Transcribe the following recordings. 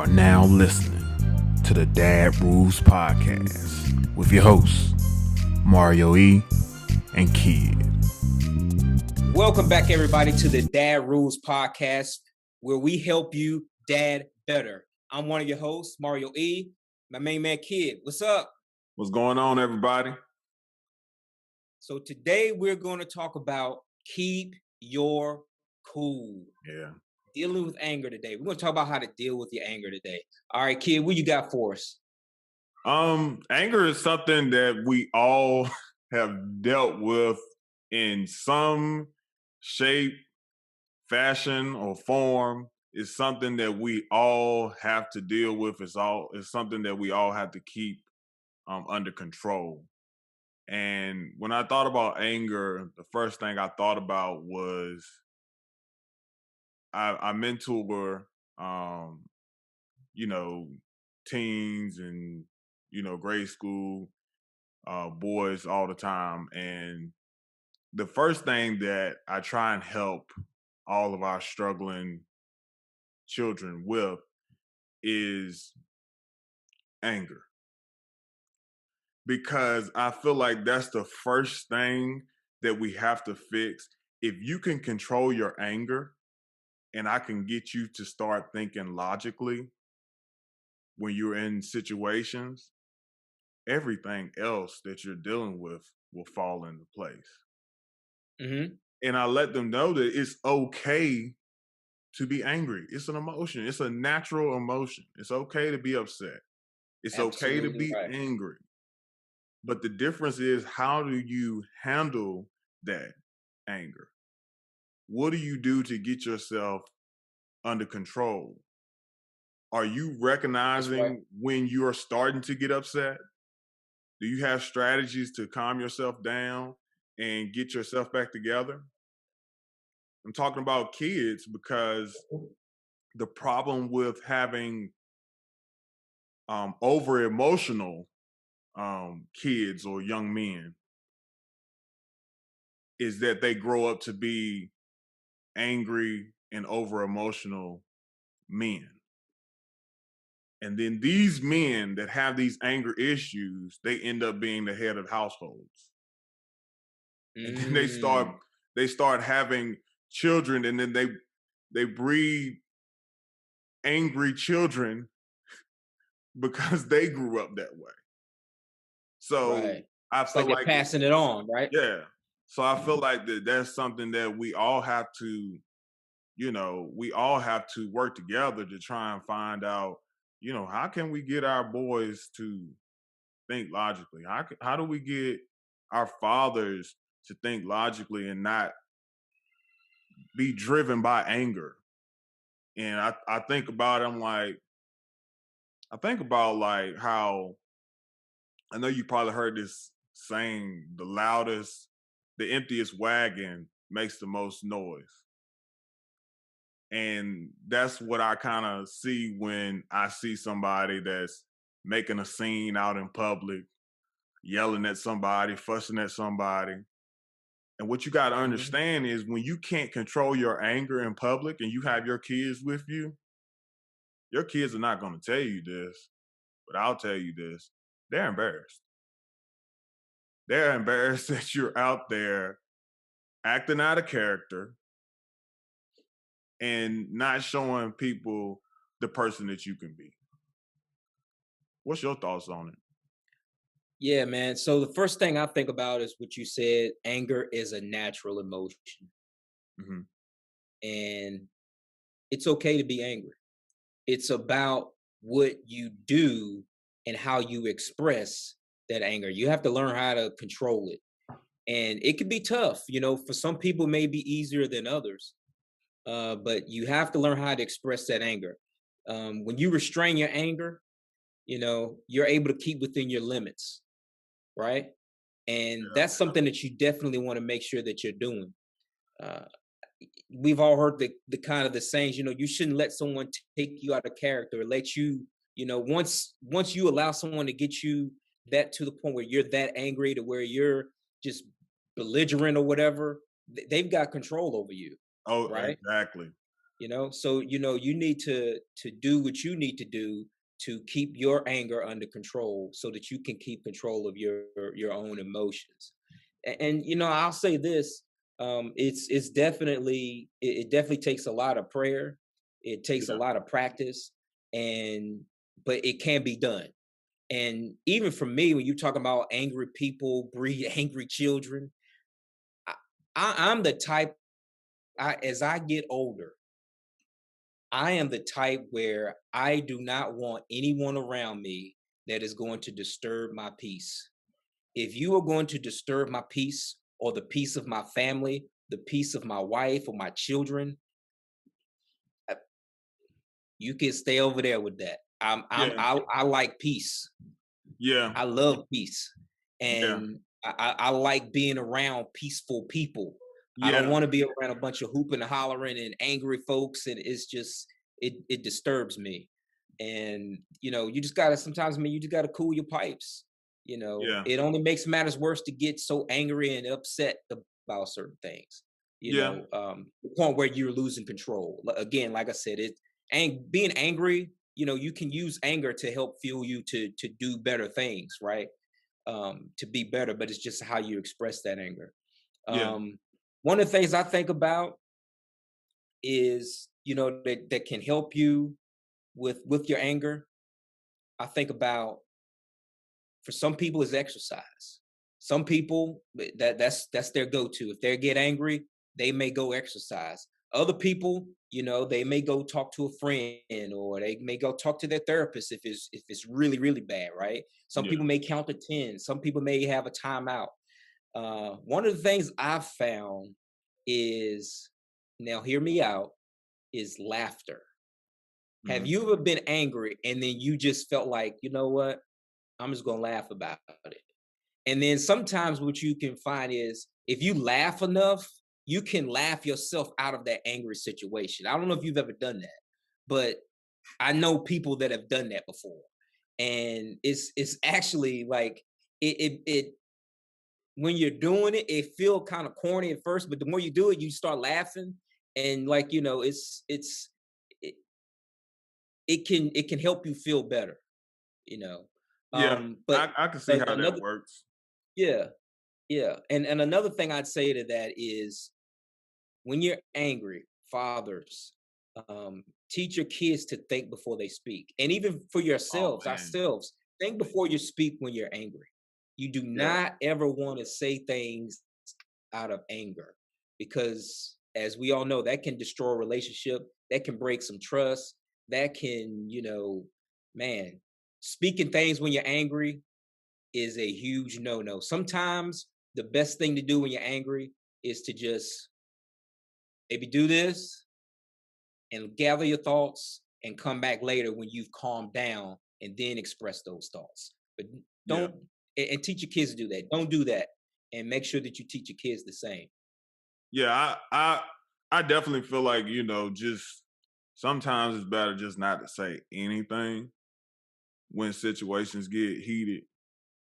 are now listening to the Dad Rules Podcast with your hosts, Mario E. and Kid. Welcome back, everybody, to the Dad Rules Podcast, where we help you dad better. I'm one of your hosts, Mario E. My main man, Kid. What's up? What's going on, everybody? So today we're going to talk about keep your cool. Yeah. Dealing with anger today. We're going to talk about how to deal with your anger today. All right, Kid, what you got for us? Anger is something that we all have dealt with in some shape, fashion, or form. It's something that we all have to deal with. It's something that we all have to keep under control. And when I thought about anger, the first thing I thought about was I mentor, teens and, grade school boys all the time. And the first thing that I try and help all of our struggling children with is anger. Because I feel like that's the first thing that we have to fix. If you can control your anger, and I can get you to start thinking logically when you're in situations, everything else that you're dealing with will fall into place. Mm-hmm. And I let them know that it's okay to be angry. It's an emotion. It's a natural emotion. It's okay to be upset. It's okay to be angry. But the difference is, how do you handle that anger? What do you do to get yourself under control? Are you recognizing when you are starting to get upset? Do you have strategies to calm yourself down and get yourself back together? I'm talking about kids because the problem with having over emotional kids or young men is that they grow up to be angry and over emotional men. And then these men that have these anger issues, they end up being the head of households. And then they start having children, and then they breed angry children because they grew up that way. So I feel like they're passing it on, right? Yeah. So I feel like that's something that we all have to, we all have to work together to try and find out, how can we get our boys to think logically? How do we get our fathers to think logically and not be driven by anger? And I think about it, I think about like how, I know you probably heard this saying, the emptiest wagon makes the most noise. And that's what I kind of see when I see somebody that's making a scene out in public, yelling at somebody, fussing at somebody. And what you got to understand is, when you can't control your anger in public and you have your kids with you, your kids are not going to tell you this, but I'll tell you this. They're embarrassed. They're embarrassed that you're out there acting out of character and not showing people the person that you can be. What's your thoughts on it? Yeah, man. So the first thing I think about is what you said. Anger is a natural emotion. Mm-hmm. And it's okay to be angry. It's about what you do and how you express that anger. You have to learn how to control it. And it can be tough, for some people it may be easier than others. But you have to learn how to express that anger. When you restrain your anger, you're able to keep within your limits, right? And that's something that you definitely want to make sure that you're doing. We've all heard the kind of the sayings, you shouldn't let someone take you out of character, or let you, once you allow someone to get you that to the point where you're that angry to where you're just belligerent or whatever, they've got control over you. Oh, right? Exactly. So you need to do what you need to do to keep your anger under control so that you can keep control of your own emotions. And I'll say this, it's definitely it definitely takes a lot of prayer, it takes a Yeah. lot of practice, and but it can be done. And even for me, when you talk about angry people breed angry children, I, I'm the type, as I get older, I am the type where I do not want anyone around me that is going to disturb my peace. If you are going to disturb my peace or the peace of my family, the peace of my wife or my children, uh, you can stay over there with that. Yeah. I like peace. Yeah. I love peace, Yeah. and I like being around peaceful people. I don't Yeah. want to be around a bunch of hooping and hollering and angry folks, and it's just it disturbs me. And you just gotta sometimes, man, you just gotta cool your pipes. Yeah. It only makes matters worse to get so angry and upset about certain things. Yeah. The point where you're losing control. Again, like I said, being angry, you can use anger to help fuel you to do better things, right? To be better, but it's just how you express that anger. Yeah. One of the things I think about is, that can help you with your anger. I think about, for some people, is exercise. Some people, that's their go-to. If they get angry, they may go exercise. Other people, they may go talk to a friend, or they may go talk to their therapist if it's really, really bad, right? Some Yeah. people may count to 10. Some people may have a timeout. One of the things I've found is, now hear me out, is laughter. Have Mhm. you ever been angry and then you just felt like, you know what? I'm just gonna laugh about it. And then sometimes what you can find is, if you laugh enough, you can laugh yourself out of that angry situation. I don't know if you've ever done that, but I know people that have done that before. And it's actually like, it when you're doing it, it feel kind of corny at first, but the more you do it, you start laughing. And like, it, it can help you feel better, you know. Yeah. But I can see how that another, works. yeah, yeah. And another thing I'd say to that is, when you're angry, fathers, teach your kids to think before they speak. And even for Oh yourselves, man. ourselves, think before you speak when you're angry. You do Yeah. not ever want to say things out of anger, because, as we all know, that can destroy a relationship, that can break some trust, that can, man, speaking things when you're angry is a huge no-no. Sometimes the best thing to do when you're angry is to just maybe do this and gather your thoughts and come back later when you've calmed down, and then express those thoughts. But Yeah. don't, and teach your kids to do that. Don't do that. And make sure that you teach your kids the same. Yeah. I definitely feel like, just sometimes it's better just not to say anything when situations get heated.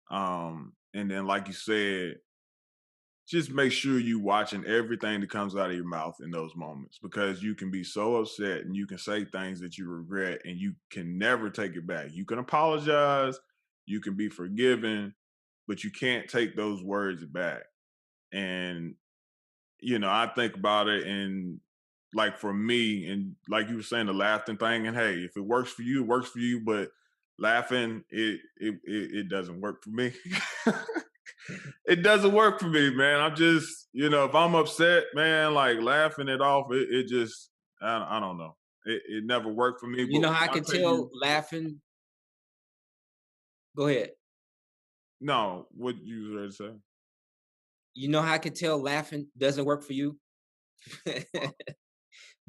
And then like you said, just make sure you watching everything that comes out of your mouth in those moments, because you can be so upset and you can say things that you regret and you can never take it back. You can apologize, you can be forgiven, but you can't take those words back. And I think about it, and like for me, and like you were saying, the laughing thing, and hey, if it works for you, it works for you, but laughing, it doesn't work for me. It doesn't work for me, man. I'm just, if I'm upset, man, like laughing it off, it just, I don't know. It never worked for me. You But know how I I'll can tell you, tell laughing? Go ahead. no, what you were to say? You know how I can tell laughing doesn't work for you?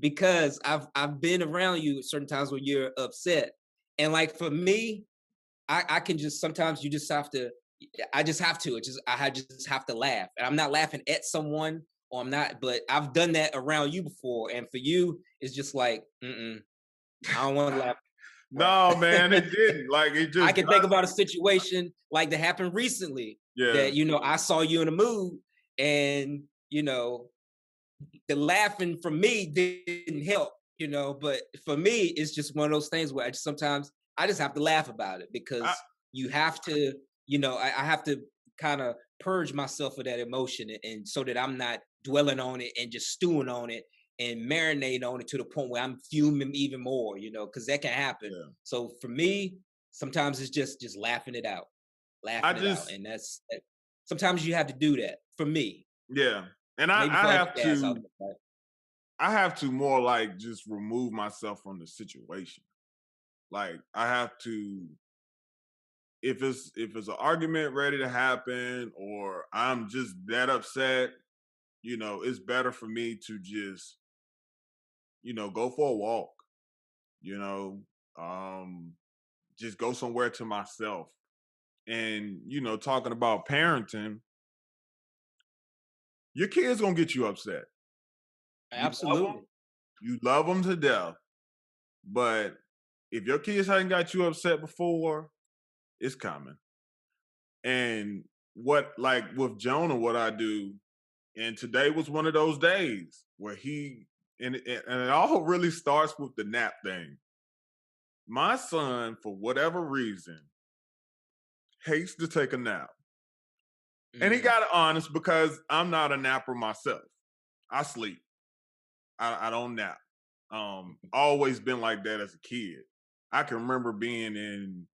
Because I've been around you at certain times when you're upset. And like for me, I can just, sometimes you just have to, I just have to. It's just, I just have to laugh. And I'm not laughing at someone, or I'm not, but I've done that around you before. And for you, it's just like, I don't want to laugh. No, man, it didn't. Like it I just can think doesn't. about a situation like that happened recently, Yeah, that, I saw you in a mood, and, the laughing from me didn't help. but for me, it's just one of those things where sometimes I just have to laugh about it I, because you have to, I have to kind of purge myself of that emotion and so that I'm not dwelling on it and just stewing on it and marinate on it to the point where I'm fuming even more, because that can happen. yeah. So for me, sometimes it's just I laughing it out, just, and sometimes you have to do that for me. yeah. And Maybe for I other have guys out to, there. I have to more like just remove myself from the situation. Like I have to, if it's an argument ready to happen or I'm just that upset, it's better for me to just, go for a walk, you know, um, just go somewhere to myself. And, talking about parenting, your kids gonna get you upset. Absolutely. You love them to death. But if your kids hadn't got you upset before, it's coming. And what, like with Jonah, what I do, and today was one of those days where and it all really starts with the nap thing. My son, for whatever reason, hates to take a nap. And he Mm, got honest because I'm not a napper myself. I sleep. I don't nap. Always been like that as a kid. I can remember being in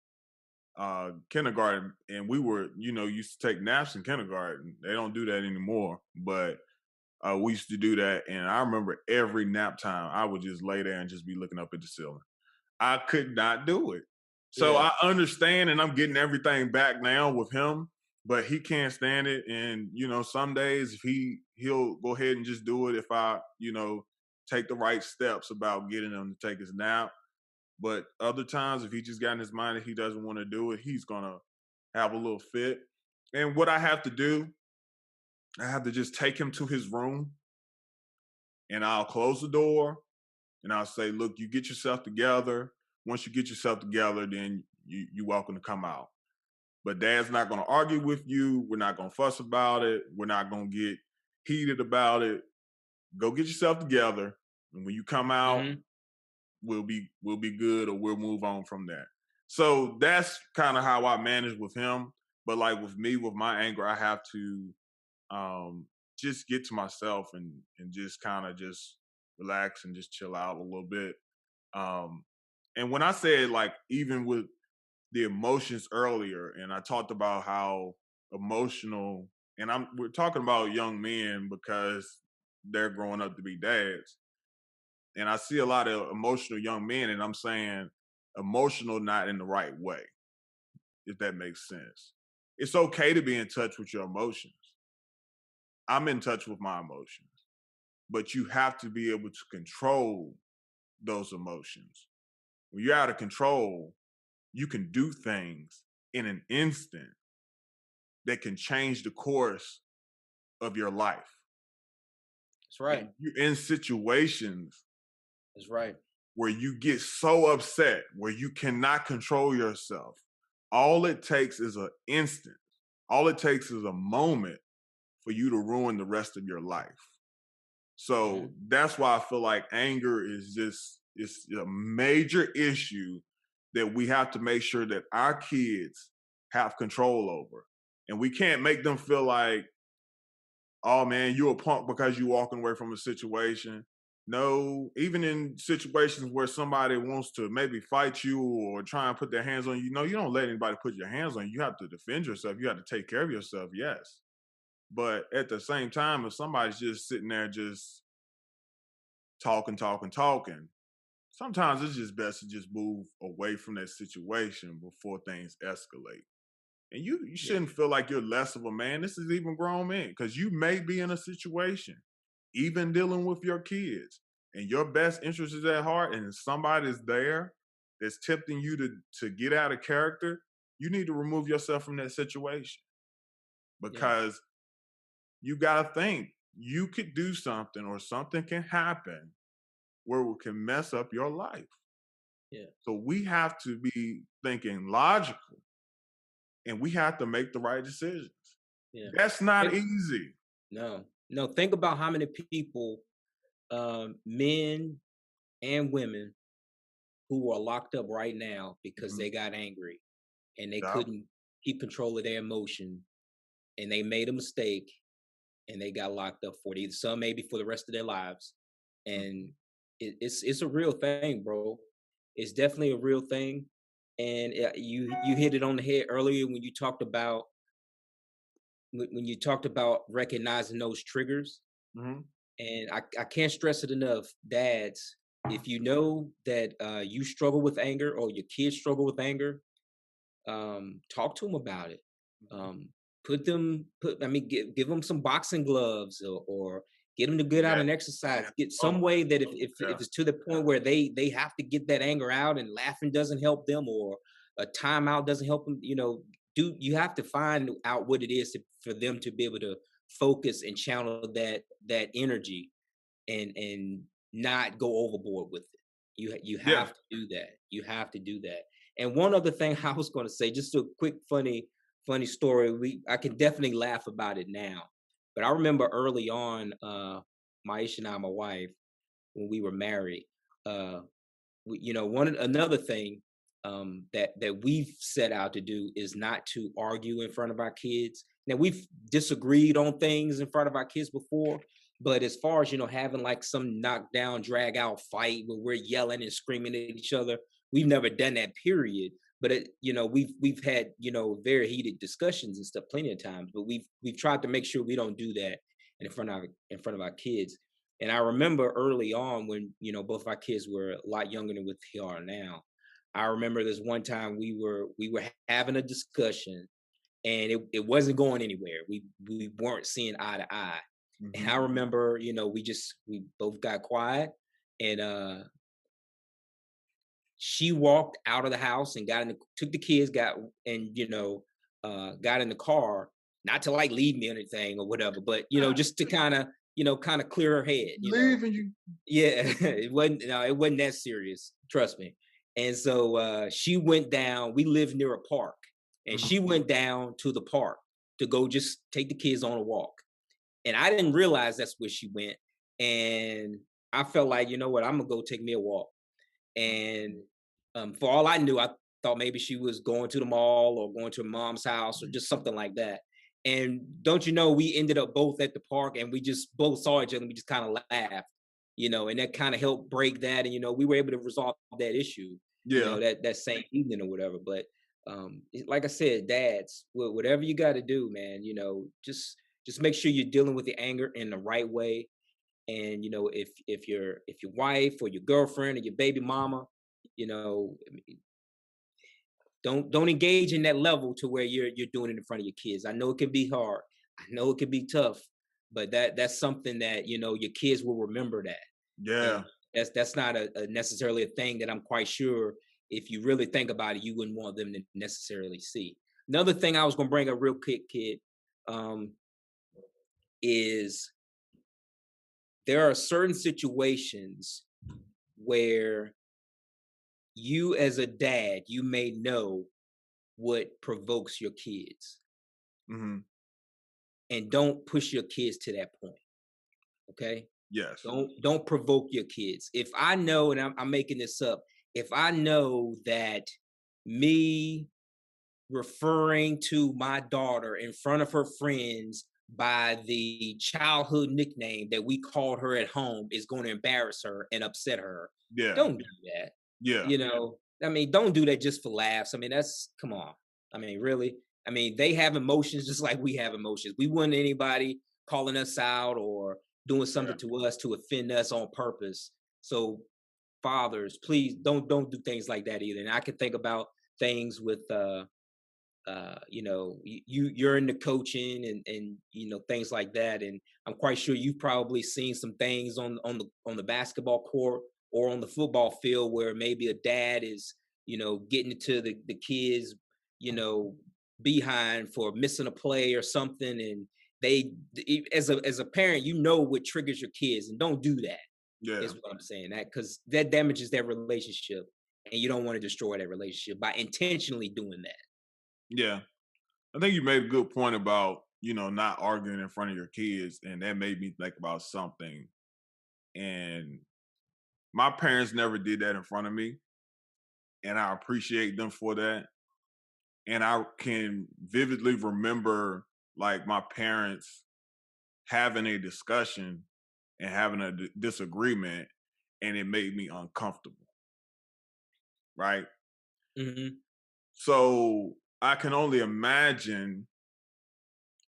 kindergarten and we were, used to take naps in kindergarten. They don't do that anymore, but we used to do that. And I remember every nap time I would just lay there and just be looking up at the ceiling. I could not do it. So yeah. I understand and I'm getting everything back now with him, but he can't stand it. And, some days if he'll go ahead and just do it if I, take the right steps about getting him to take his nap. But other times, if he just got in his mind that he doesn't want to do it, he's gonna have a little fit. And what I have to do, I have to just take him to his room and I'll close the door and I'll say, look, you get yourself together. Once you get yourself together, then you're welcome to come out. But dad's not gonna argue with you. We're not gonna fuss about it. We're not gonna get heated about it. Go get yourself together. And when you come out, Hmm. we'll be good or we'll move on from that. So that's kind of how I manage with him. But like with me, with my anger, I have to um just get to myself and just kind of just relax and just chill out a little bit. Um and when I said like even with the emotions earlier, and I talked about how emotional and we're talking about young men because they're growing up to be dads and I see a lot of emotional young men, and I'm saying emotional not in the right way, if that makes sense. It's okay to be in touch with your emotions. I'm in touch with my emotions, but you have to be able to control those emotions. When you're out of control, you can do things in an instant that can change the course of your life. That's right. And you're in situations That's right. where you get so upset, where you cannot control yourself. All it takes is an instant. All it takes is a moment for you to ruin the rest of your life. So Hmm. that's why I feel like anger is just it's a major issue that we have to make sure that our kids have control over. And we can't make them feel like, oh man, you're a punk because you're walking away from a situation. No, even in situations where somebody wants to maybe fight you or try and put their hands on you, no, you don't let anybody put your hands on you. You have to defend yourself. You have to take care of yourself, yes. But at the same time, if somebody's just sitting there just talking, sometimes it's just best to just move away from that situation before things escalate. And you Yeah. shouldn't feel like you're less of a man. This is even grown men because you may be in a situation, even dealing with your kids, and your best interest is at heart, and somebody's there that's tempting you to get out of character. You need to remove yourself from that situation Yeah. because you got to think you could do something or something can happen where it can mess up your life. Yeah. So we have to be thinking logical and we have to make the right decisions. Yeah. That's not Think, easy. no. No. Think about how many people, men and women who are locked up right now because Mhm. they got angry and they Yeah. couldn't keep control of their emotion and they made a mistake and they got locked up for it. Either some maybe for the rest of their lives. And it's a real thing, bro. It's definitely a real thing. And you hit it on the head earlier when you talked about recognizing those triggers. Mhm. And I can't stress it enough, dads, if you know that you struggle with anger or your kids struggle with anger, talk to them about it. Mhm. Um, give them some boxing gloves or get them to get out Yeah. and exercise. Get Oh, some way that if yeah. it's to the point where they have to get that anger out and laughing doesn't help them or a timeout doesn't help them, you have to find out what it is for them to be able to focus and channel that energy and not go overboard with it. You Yeah. have to do that. You have to do that. And one other thing I was going to say, just a quick funny story. I can definitely laugh about it now, but I remember early on, Maisha and I, my wife, when we were married, uh, another thing that we've set out to do is not to argue in front of our kids. Now we've disagreed on things in front of our kids before, but as far as having like some knockdown, drag out fight where we're yelling and screaming at each other, we've never done that. Period. But we've had very heated discussions and stuff plenty of times, but we've tried to make sure we don't do that in front of our kids. And I remember early on when, both of our kids were a lot younger than what they are now. I remember this one time we were having a discussion and it wasn't going anywhere. We weren't seeing eye to eye. And Mhm. I remember, we both got quiet and she walked out of the house and took the kids, got in the car, not to like leave me or anything or whatever, but just to kind of clear her head. Leaving you. Yeah, it wasn't that serious, trust me. And so she went down. We live near a park, and Mhm. she went down to the park to go just take the kids on a walk. And I didn't realize that's where she went. And I felt like, you know what, I'm gonna go take me a walk. And for all I knew, I thought maybe she was going to the mall or going to her mom's house or just something like that. And don't you know, we ended up both at the park and we just both saw each other and we just kind of laughed, and that kind of helped break that. And, we were able to resolve that issue, Yeah. that same evening or whatever. But like I said, dads, whatever you got to do, man, just make sure you're dealing with the anger in the right way. And if your wife or your girlfriend or your baby mama, I mean, don't engage in that level to where you're doing it in front of your kids. I know it can be hard. I know it can be tough, but that's something that your kids will remember that. And Yeah. that's not necessarily a thing that I'm quite sure if you really think about it, you wouldn't want them to necessarily see. Another thing I was going to bring up real quick, kid, um, is there are certain situations where you as a dad, you may know what provokes your kids Mhm. and don't push your kids to that point. Okay. Yes. Don't provoke your kids. If I know, and I'm making this up, if I know that me referring to my daughter in front of her friends by the childhood nickname that we called her at home is going to embarrass her and upset her, Yeah. don't do that. Yeah. I mean, don't do that just for laughs. I mean, come on. I mean, really? I mean, they have emotions just like we have emotions. We want anybody calling us out or doing Yeah. something to us to offend us on purpose. So fathers, please don't do things like that either. And I can think about things with you're into coaching and things like that, and I'm quite sure you've probably seen some things on the basketball court or on the football field where maybe a dad is getting into the kids you know behind for missing a play or something, and as a parent what triggers your kids, and don't do that Yeah. is what I'm saying, that because that damages their relationship, and you don't want to destroy that relationship by intentionally doing that. Yeah. I think you made a good point about, not arguing in front of your kids. And that made me think about something. And My parents never did that in front of me, and I appreciate them for that. And I can vividly remember like my parents having a discussion and having a disagreement, and it made me uncomfortable. Right? Mm-hmm. So I can only imagine,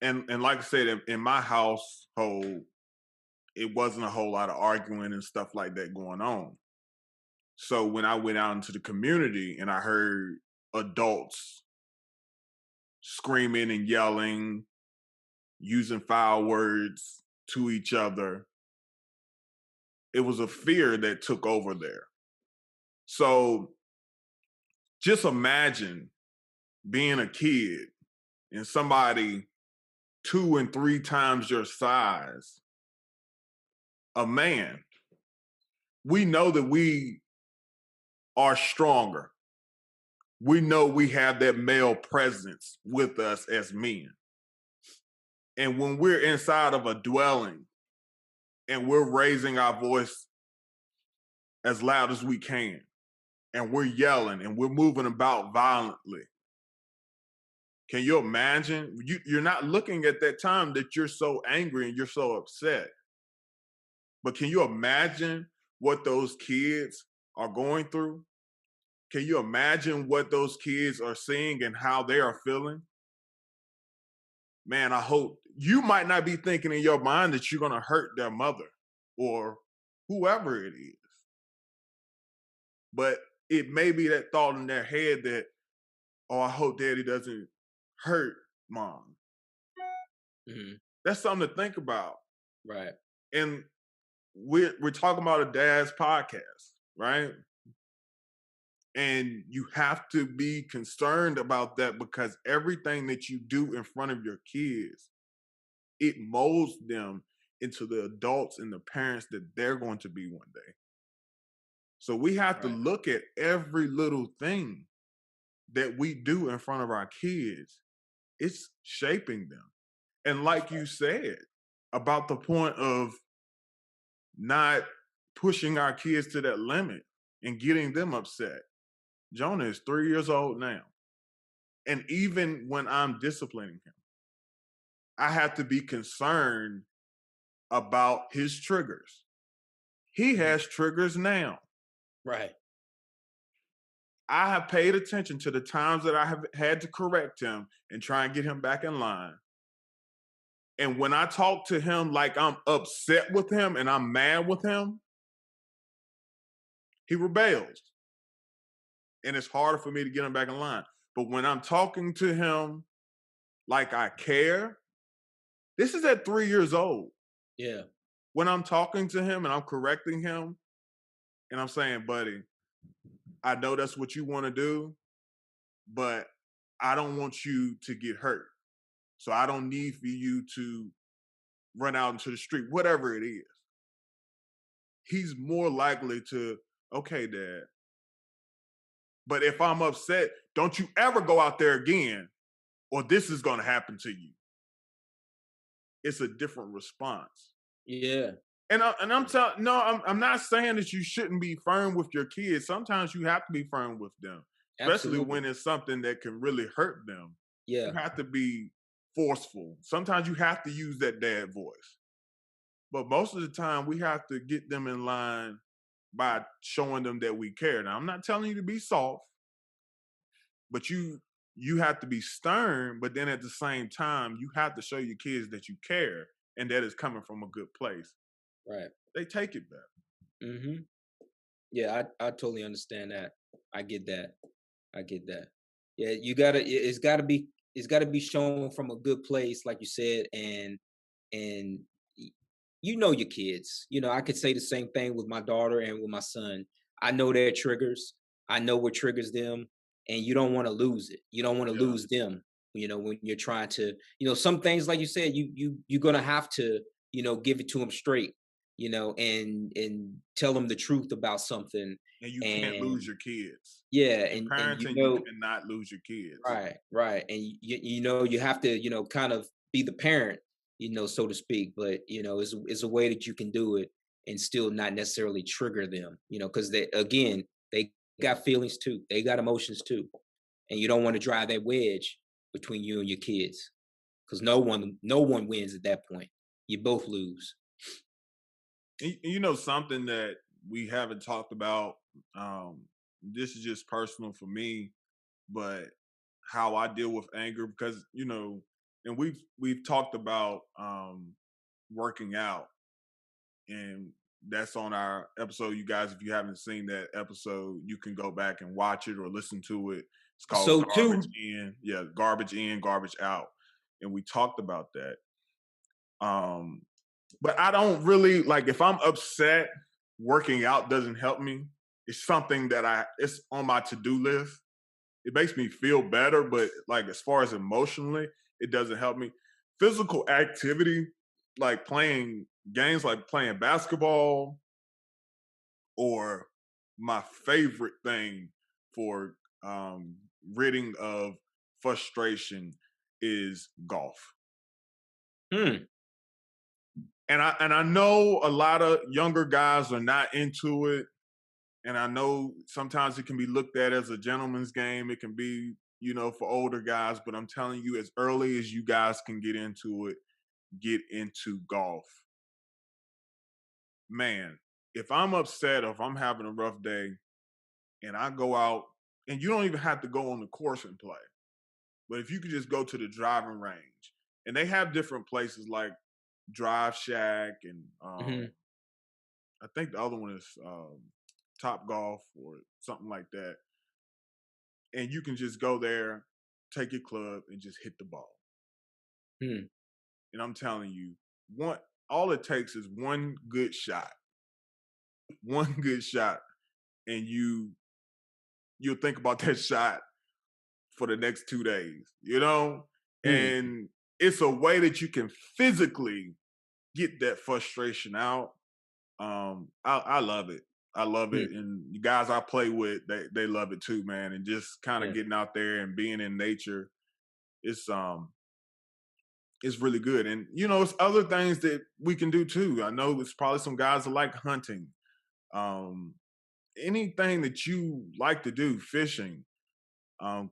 and like I said, in my household, it wasn't a whole lot of arguing and stuff like that going on. So when I went out into the community and I heard adults screaming and yelling, using foul words to each other, it was a fear that took over there. So just imagine being a kid and somebody 2 and 3 times your size, a man. We know that we are stronger. We know we have that male presence with us as men. And when we're inside of a dwelling and we're raising our voice as loud as we can, and we're yelling and we're moving about violently, can you imagine? You're not looking at that time that you're so angry and you're so upset. But can you imagine what those kids are going through? Can you imagine what those kids are seeing and how they are feeling? Man, I hope you might not be thinking in your mind that you're going to hurt their mother or whoever it is. But it may be that thought in their head that, oh, I hope daddy doesn't hurt mom. Mm-hmm. That's something to think about. Right. And we're talking about a dad's podcast, right? And you have to be concerned about that because everything that you do in front of your kids, it molds them into the adults and the parents that they're going to be one day. So we have to look at every little thing that we do in front of our kids. It's shaping them. And like you said, about the point of not pushing our kids to that limit and getting them upset. Jonah is 3 years old now. And even when I'm disciplining him, I have to be concerned about his triggers. He has triggers now. Right. I have paid attention to the times that I have had to correct him and try and get him back in line. And when I talk to him like I'm upset with him and I'm mad with him, he rebels. And it's harder for me to get him back in line. But when I'm talking to him like I care, this is at 3 years old. Yeah. When I'm talking to him and I'm correcting him and I'm saying, buddy, I know that's what you want to do, but I don't want you to get hurt. So I don't need for you to run out into the street, whatever it is. He's more likely to, okay, Dad. But if I'm upset, don't you ever go out there again, or this is going to happen to you. It's a different response. Yeah. And I'm telling, no, I'm not saying that you shouldn't be firm with your kids. Sometimes you have to be firm with them, especially when it's something that can really hurt them. Yeah. You have to be forceful. Sometimes you have to use that dad voice. But most of the time, we have to get them in line by showing them that we care. Now, I'm not telling you to be soft, but you have to be stern, but then at the same time, you have to show your kids that you care and that it's coming from a good place. Right. They take it better. Mm-hmm. Yeah, I totally understand that. I get that. Yeah, it's gotta be shown from a good place, like you said, and you know your kids. You know, I could say the same thing with my daughter and with my son. I know their triggers. I know what triggers them, and you don't want to lose it. You don't want to lose them. You know, when you're trying to, some things like you said, you're gonna have to, give it to them straight. And tell them the truth about something. And you can't lose your kids. Yeah, parenting, you cannot lose your kids. Right, and you have to, kind of be the parent, so to speak. But it's a way that you can do it, and still not necessarily trigger them, because they got feelings too, they got emotions too, and you don't want to drive that wedge between you and your kids, because no one wins at that point. You both lose. Something that we haven't talked about. This is just personal for me, but how I deal with anger, because and we've talked about working out, and that's on our episode. You guys, if you haven't seen that episode, you can go back and watch it or listen to it. It's called So Garbage too. In. Yeah, Garbage In, Garbage Out. And we talked about that. But I don't really like, if I'm upset, working out doesn't help me. It's something that it's on my to-do list. It makes me feel better, but like as far as emotionally, it doesn't help me. Physical activity, like playing games, like playing basketball, or my favorite thing for ridding of frustration is golf. Hmm. And I know a lot of younger guys are not into it. And I know sometimes it can be looked at as a gentleman's game. It can be, for older guys. But I'm telling you, as early as you guys can get into golf. Man, if I'm upset or if I'm having a rough day and I go out, and you don't even have to go on the course and play, but if you could just go to the driving range, and they have different places like Drive Shack, and I think the other one is Top Golf or something like that. And you can just go there, take your club, and just hit the ball. Hmm. And I'm telling you, all it takes is one good shot. One good shot. And you'll think about that shot for the next 2 days, And it's a way that you can physically get that frustration out. I love it. I love it. And the guys I play with, they love it too, man. And just kind of getting out there and being in nature, it's really good. And it's other things that we can do too. I know it's probably some guys that like hunting. Anything that you like to do, fishing,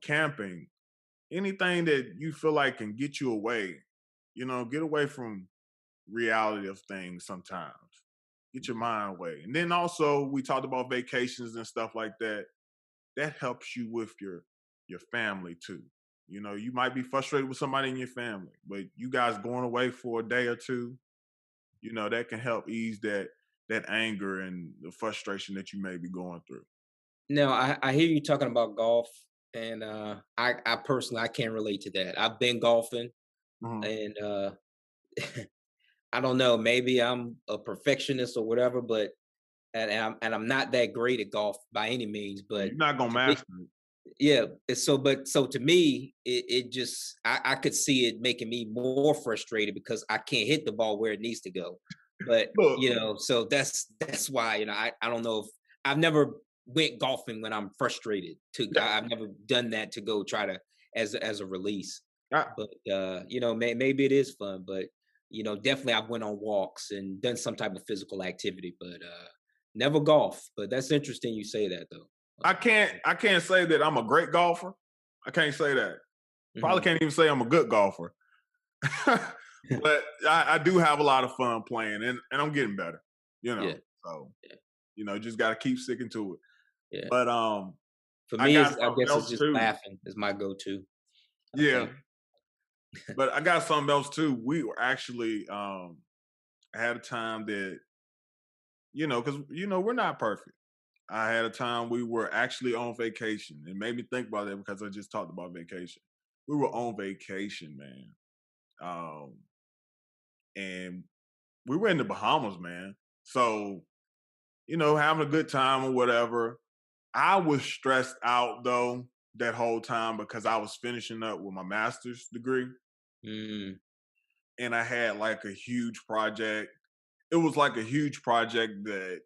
camping, anything that you feel like can get you away, get away from reality of things sometimes. Get your mind away. And then also we talked about vacations and stuff like that. That helps you with your family too. You might be frustrated with somebody in your family, but you guys going away for a day or two, that can help ease that anger and the frustration that you may be going through. Now, I hear you talking about golf, and I personally, I can't relate to that. I've been golfing, Mhm. and I don't know, maybe I'm a perfectionist or whatever, but and I'm not that great at golf by any means, but You're not gonna to me, master it. yeah. So to me, it just I could see it making me more frustrated because I can't hit the ball where it needs to go. But Look, so that's why I don't know if I've never went golfing when I'm frustrated. I've never done that to go try to as a release. I, But maybe it is fun. But definitely I've went on walks and done some type of physical activity, but never golf. But that's interesting you say that though. I can't say that I'm a great golfer. I can't say that. Probably Mhm. can't even say I'm a good golfer. But I do have a lot of fun playing, and I'm getting better. Yeah, So yeah, just got to keep sticking to it. yeah. But For I me, got I something guess it's else just too. laughing is my go-to. I Yeah, think. but I got something else too. We were actually I had a time that because we're not perfect. I had a time we were actually on vacation. It made me think about that because I just talked about vacation. We were on vacation, man. And we were in the Bahamas, man. So, having a good time or whatever. I was stressed out though that whole time because I was finishing up with my master's degree, Mm, and I had like a huge project. It was like a huge project that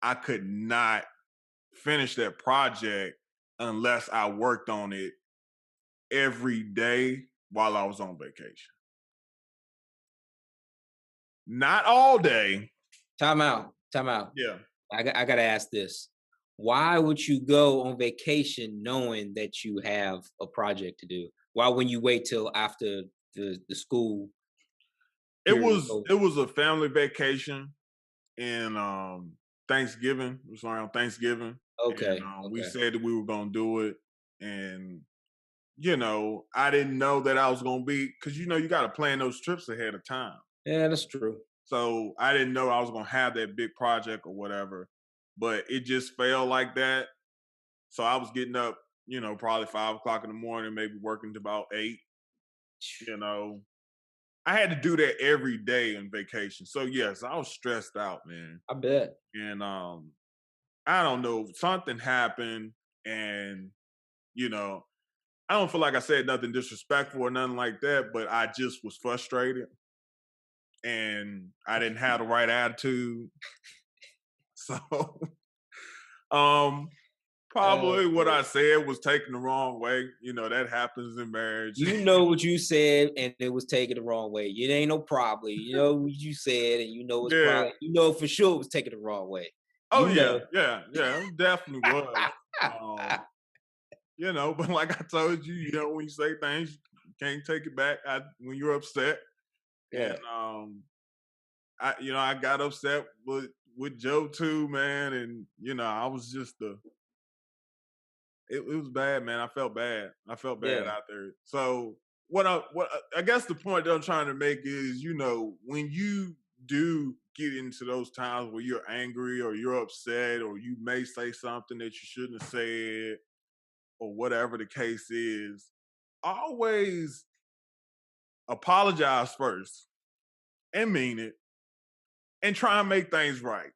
I could not finish that project unless I worked on it every day while I was on vacation. Not all day, Time out. Yeah. I got to ask this. Why would you go on vacation knowing that you have a project to do? Why wouldn't you wait till after the school period? It was a family vacation and Thanksgiving. It was around Thanksgiving. And Okay. we Okay. said that we were gonna do it. And I didn't know that I was gonna be because you gotta plan those trips ahead of time. Yeah, that's true. So I didn't know I was gonna have that big project or whatever. But it just fell like that. So I was getting up, probably 5 o'clock in the morning, maybe working to about 8. I had to do that every day on vacation. So yes, I was stressed out, man. I bet. And I don't know, something happened and you know, I don't feel like I said nothing disrespectful or nothing like that, but I just was frustrated and I didn't have the right attitude. So um probably what I said was taken the wrong way. That happens in marriage. You know what you said, and it was taken the wrong way. It ain't no probably. You know what you said, and you know it's Yeah. probably. You know for sure it was taken the wrong way. Oh You yeah, know. yeah, it definitely was. But like I told you, when you say things, you can't take it back when you're upset. Yeah. And I got upset with Joe too, man, and I was just it was bad, man. I felt bad. Yeah. Out there. So what I guess the point that I'm trying to make is, when you do get into those times where you're angry or you're upset or you may say something that you shouldn't have said or whatever the case is, always apologize first and mean it and try and make things right.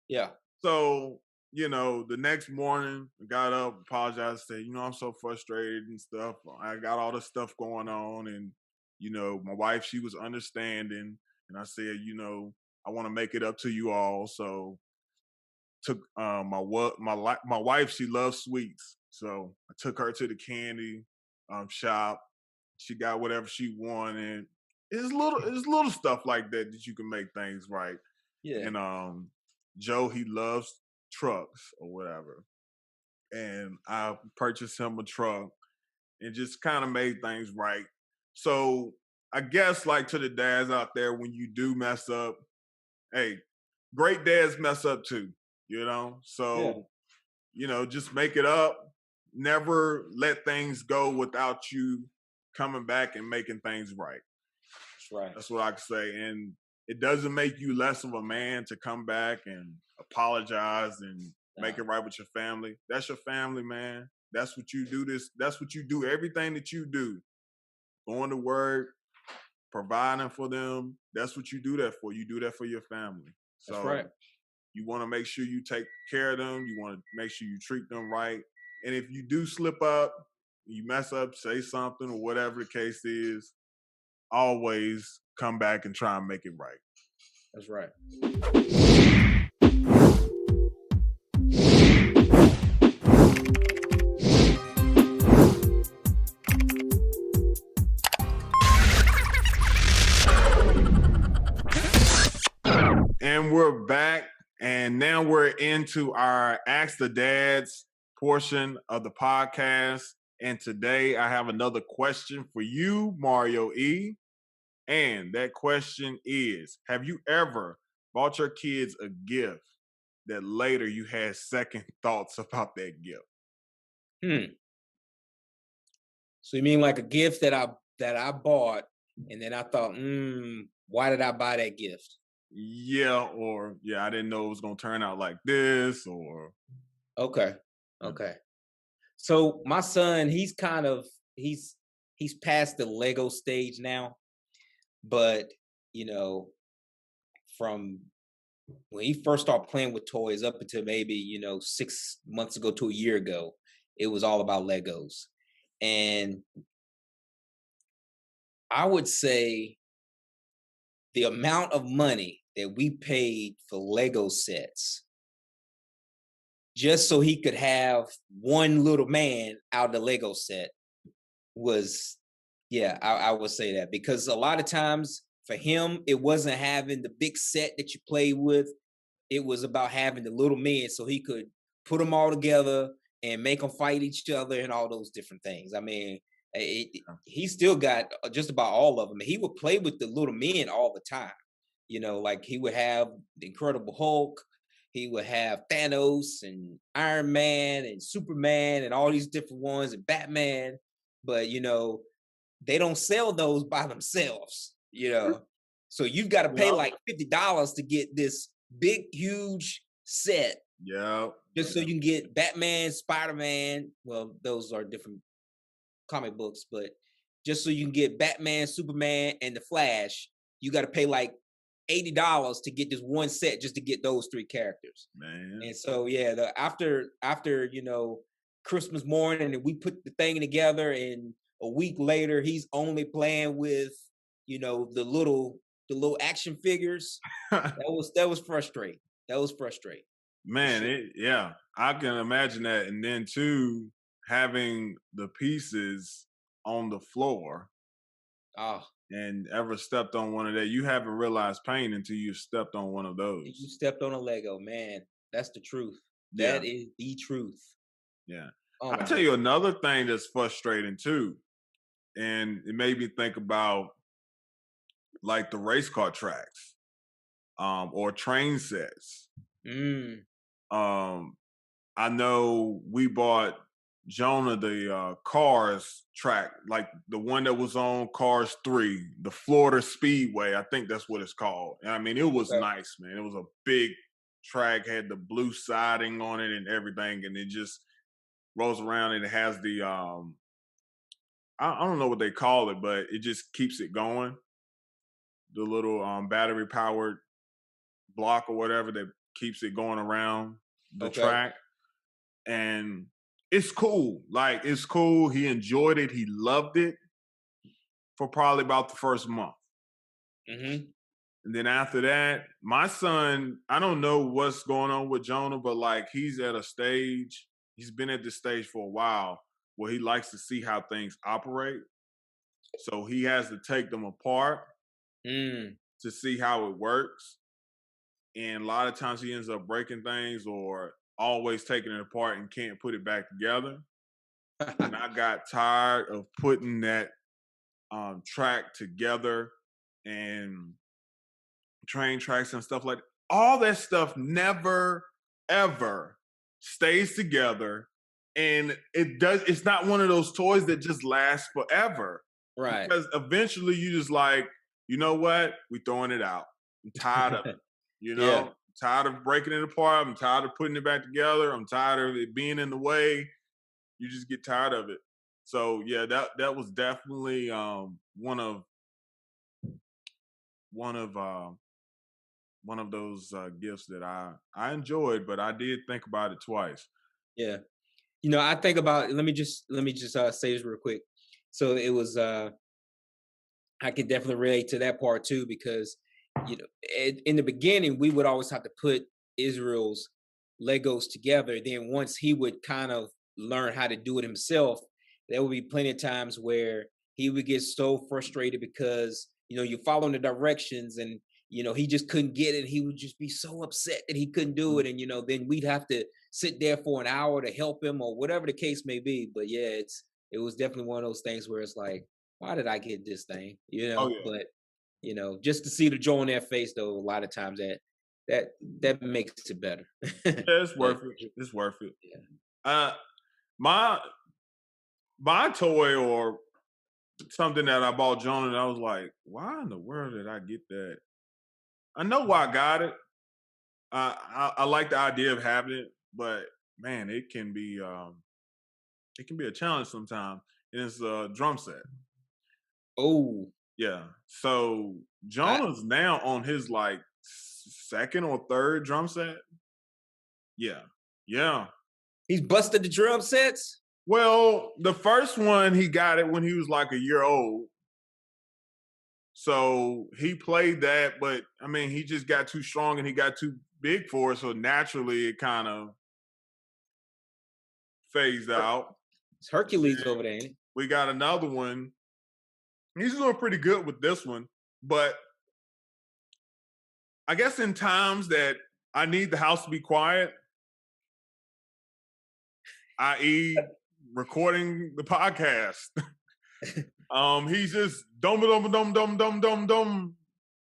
Yeah. So, the next morning, I got up, apologized, said, I'm so frustrated and stuff. I got all this stuff going on. And, my wife, she was understanding. And I said, I want to make it up to you all. So, took my wife, she loves sweets. So, I took her to the candy shop. She got whatever she wanted. It's little stuff like that you can make things right. Yeah. And Joe, he loves trucks or whatever. And I purchased him a truck and just kind of made things right. So I guess like to the dads out there, when you do mess up, hey, great dads mess up too, So, just make it up. Never let things go without you coming back and making things right. That's right. That's what I can say. And it doesn't make you less of a man to come back and apologize and make it right with your family. That's your family, man. That's what you do. That's what you do. Everything that you do, going to work, providing for them. That's what you do that for. You do that for your family. So that's right. You want to make sure you take care of them. You want to make sure you treat them right. And if you do slip up, you mess up, say something or whatever the case is, always come back and try and make it right. That's right. And we're back, and now we're into our Ask the Dads portion of the podcast. And today I have another question for you, Mario E. And that question is, have you ever bought your kids a gift that later you had second thoughts about that gift? So you mean like a gift that I bought and then I thought, why did I buy that gift? Yeah, or I didn't know it was gonna turn out like this, or Okay. So my son, he's past the Lego stage now, but from when he first started playing with toys up until maybe 6 months ago to a year ago, it was all about Legos. And I would say the amount of money that we paid for Lego sets just so he could have one little man out of the Lego set was, I would say that, because a lot of times for him, it wasn't having the big set that you play with. it was about having the little men so he could put them all together and make them fight each other and all those different things. I mean, he still got just about all of them. He would play with the little men all the time. You know, like he would have the Incredible Hulk, he would have Thanos and Iron Man and Superman and all these different ones and Batman. But you know, they don't sell those by themselves. You know, so you've got to pay like $50 to get this big, huge set. Yeah. Just so you can get Batman, Spider-Man. Well, those are different comic books, but just so you can get Batman, Superman, and the Flash, you got to pay like $80 to get this one set just to get those three characters. Man. And so yeah, after you know Christmas morning, and we put the thing together, and a week later he's only playing with you know the little action figures. that was frustrating. That was frustrating. Man, yeah, I can imagine that. And then too, having the pieces on the floor. And ever stepped on one of that, you haven't realized pain until you stepped on one of those. You stepped on a Lego, man. That's the truth. That is the truth. Yeah. I'll tell you another thing that's frustrating too. And it made me think about like the race car tracks, or train sets. I know we bought Jonah the Cars track, like the one that was on Cars 3, the Florida Speedway. I think that's what it's called. And I mean, it was nice, man. It was a big track, had the blue siding on it and everything, and it just rolls around and it has the I don't know what they call it, but it just keeps it going. The little battery powered block or whatever that keeps it going around the track. And it's cool. Like, it's cool. He enjoyed it. He loved it for probably about the first month. And then after that, my son, I don't know what's going on with Jonah, but like he's at a stage, he's been at this stage for a while where he likes to see how things operate. So he has to take them apart to see how it works. And a lot of times he ends up breaking things or always taking it apart and can't put it back together. And I got tired of putting that track together and train tracks and stuff like that. All that stuff never, ever stays together. And it's not one of those toys that just lasts forever. Right. Because eventually you just like, you know what? We're throwing it out. I'm tired of it. You know? I'm tired of breaking it apart. I'm tired of putting it back together. I'm tired of it being in the way. You just get tired of it. So yeah, that was definitely one of those gifts that I enjoyed, but I did think about it twice. Yeah. You know, I think about, let me just say this real quick. So it was I can definitely relate to that part too, because you know, in the beginning we would always have to put Israel's Legos together. Then once he would kind of learn how to do it himself, there would be plenty of times where he would get so frustrated because, you know, you're following the directions and, you know, he just couldn't get it. He would just be so upset that he couldn't do it. And, you know, then we'd have to sit there for an hour to help him or whatever the case may be. But yeah, it was definitely one of those things where it's like, why did I get this thing? You know, but, you know, just to see the joy on their face, though, a lot of times that makes it better. Yeah, it's worth it. It's worth it. Yeah. My toy or something that I bought Jonah, and I was like, why in the world did I get that? I know why I got it. I like the idea of having it, but man, it can be a challenge sometimes. And it's a drum set. Oh. Yeah. So Jonah's now on his like second or third drum set. Yeah. Yeah. He's busted the drum sets? Well, the first one, he got it when he was like a year old. So he played that, but I mean, he just got too strong and he got too big for it. So naturally, it kind of phased out. It's Hercules over there, ain't it? We got another one. He's doing pretty good with this one, but I guess in times that I need the house to be quiet, i.e., recording the podcast. He's just dum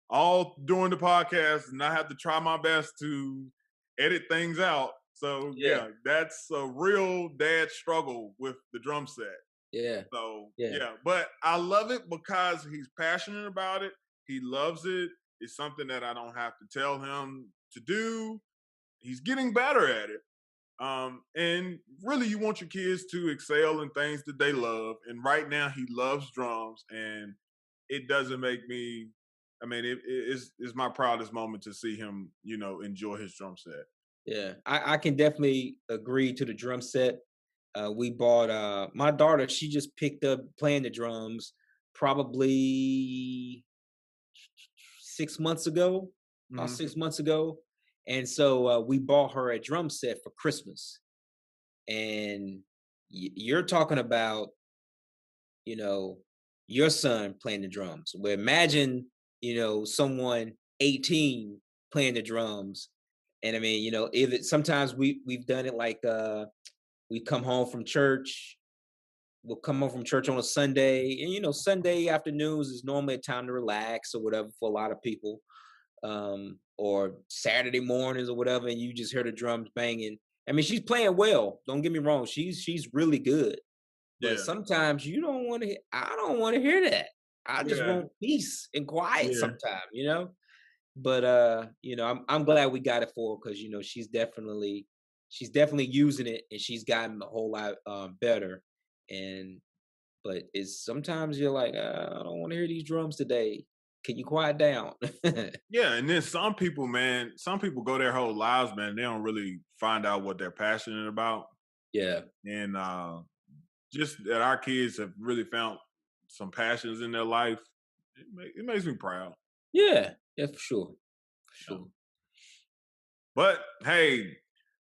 all during the podcast, and I have to try my best to edit things out. So yeah, that's a real dad struggle with the drum set. Yeah. So yeah, but I love it because he's passionate about it. He loves it. It's something that I don't have to tell him to do. He's getting better at it. And really, you want your kids to excel in things that they love. And right now, he loves drums, and it doesn't make me. I mean, it's my proudest moment to see him, enjoy his drum set. Yeah, I can definitely agree to the drum set. We bought my daughter. She just picked up playing the drums probably 6 months ago, about 6 months ago. And so we bought her a drum set for Christmas. And you're talking about, your son playing the drums. Well, imagine, someone 18 playing the drums. And I mean, if it sometimes we've done it like we come home from church. We'll come home from church on a Sunday, and Sunday afternoons is normally a time to relax or whatever for a lot of people. Or Saturday mornings or whatever, and you just hear the drums banging. I mean, she's playing well. Don't get me wrong; she's really good. But sometimes you don't want to. I don't want to hear that. I just want peace and quiet sometimes, But I'm glad we got it for her because she's definitely using it, and she's gotten a whole lot better. But it's sometimes you're like, I don't want to hear these drums today. Can you quiet down? Yeah, and then some people go their whole lives, man. They don't really find out what they're passionate about. Yeah, and just that our kids have really found some passions in their life. It makes me proud. Yeah, for sure. But hey,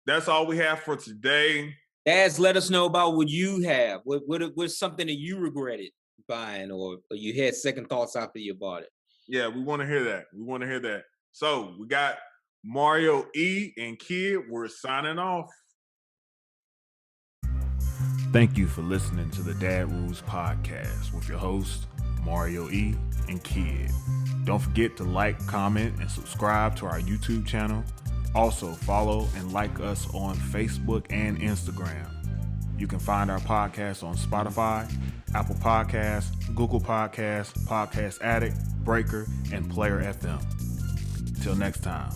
that's all we have for today. Dads, let us know about what you have. What's something that you regretted buying, or you had second thoughts after you bought it? Yeah, we want to hear that. So we got Mario E and Kid. We're signing off. Thank you for listening to the Dad Rules Podcast with your hosts, Mario E and Kid. Don't forget to like, comment, and subscribe to our YouTube channel. Also, follow and like us on Facebook and Instagram. You can find our podcast on Spotify, Apple Podcasts, Google Podcasts, Podcast Addict, Breaker, and Player FM. Till next time.